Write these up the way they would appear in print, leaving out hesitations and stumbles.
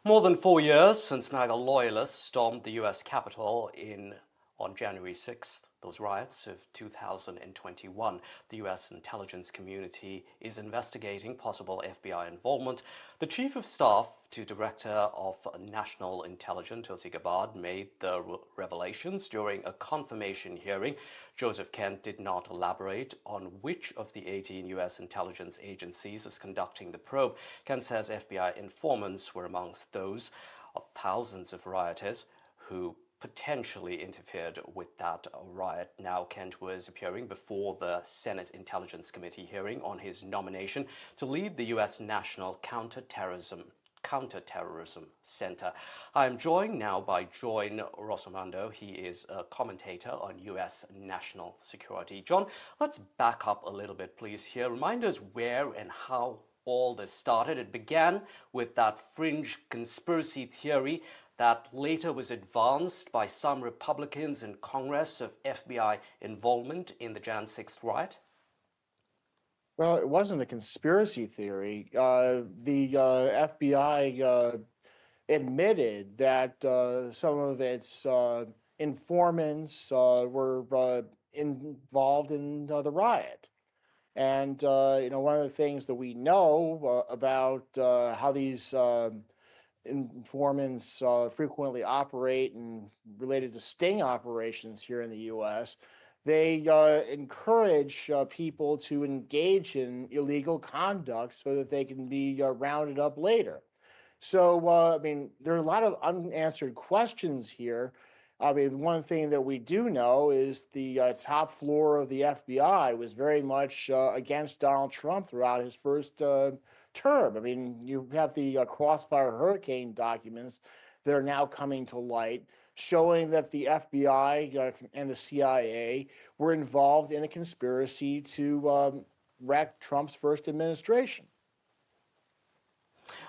More than 4 years since Maga loyalists stormed the U.S. Capitol on January 6th, those riots of 2021, the U.S. intelligence community is investigating possible FBI involvement. The Chief of Staff to Director of National Intelligence, Tulsi Gabbard, made the revelations during a confirmation hearing. Joseph Kent did not elaborate on which of the 18 U.S. intelligence agencies is conducting the probe. Kent says FBI informants were amongst those of thousands of rioters who potentially interfered with that riot. Now, Kent was appearing before the Senate Intelligence Committee hearing on his nomination to lead the U.S. National Counterterrorism Center. I am joined now by John Rossomando. He is a commentator on U.S. national security. John, let's back up a little bit, please, here. Remind us where and how all this started. It began with that fringe conspiracy theory that later was advanced by some Republicans in Congress of FBI involvement in the Jan 6th riot? Well, it wasn't a conspiracy theory. The FBI admitted that some of its informants were involved in the riot. And, one of the things that we know about how these informants frequently operate and related to sting operations here in the U.S., they encourage people to engage in illegal conduct so that they can be rounded up later. So, there are a lot of unanswered questions here. One thing that we do know is the top floor of the FBI was very much against Donald Trump throughout his first term. You have the Crossfire Hurricane documents that are now coming to light, showing that the FBI and the CIA were involved in a conspiracy to wreck Trump's first administration.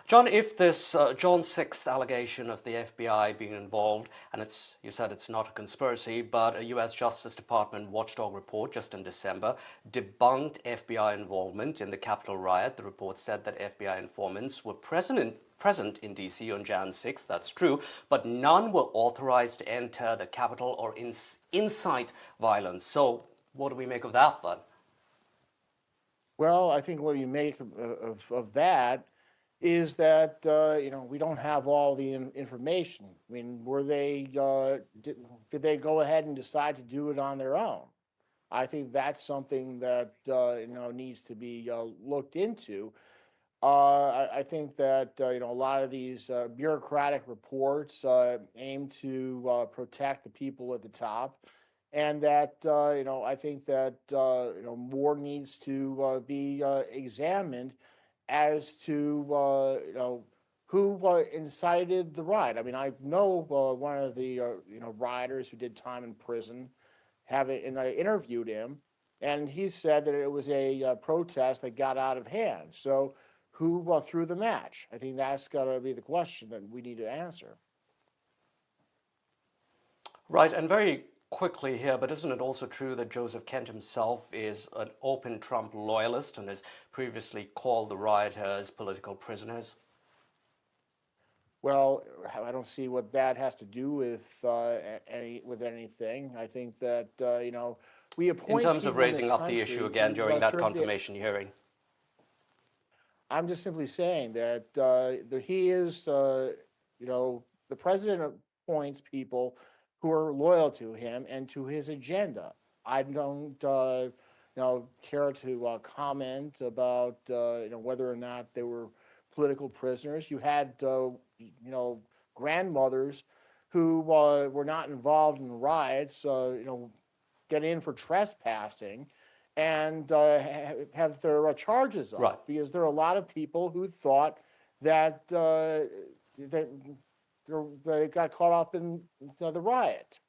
John, if this John 6th allegation of the FBI being involved, and you said it's not a conspiracy, but a U.S. Justice Department watchdog report just in December debunked FBI involvement in the Capitol riot. The report said that FBI informants were present in D.C. on Jan 6th, that's true, but none were authorized to enter the Capitol or incite violence. So what do we make of that then? Well, I think what you make of that is that we don't have all the information. Were they did they go ahead and decide to do it on their own? I think that's something that needs to be looked into. I think that a lot of these bureaucratic reports aim to protect the people at the top, and that I think that more needs to be examined as to who incited the riot. I know one of the rioters who did time in prison, and I interviewed him, and he said that it was a protest that got out of hand. So who threw the match? I think that's got to be the question that we need to answer. Right, and very quickly here, but isn't it also true that Joseph Kent himself is an open Trump loyalist and has previously called the rioters political prisoners? Well, I don't see what that has to do with anything. I think that we appoint in terms of people in raising this up the country issue again during that serve confirmation hearing. I'm just simply saying that he is, the president appoints people who are loyal to him and to his agenda. I don't, care to comment about, whether or not they were political prisoners. You had, grandmothers who were not involved in riots, get in for trespassing and have their charges up. Right. Because there are a lot of people who thought that they got caught up in the riot.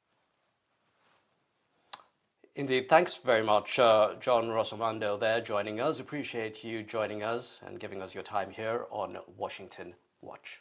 Indeed. Thanks very much, John Rossomando there joining us. Appreciate you joining us and giving us your time here on Washington Watch.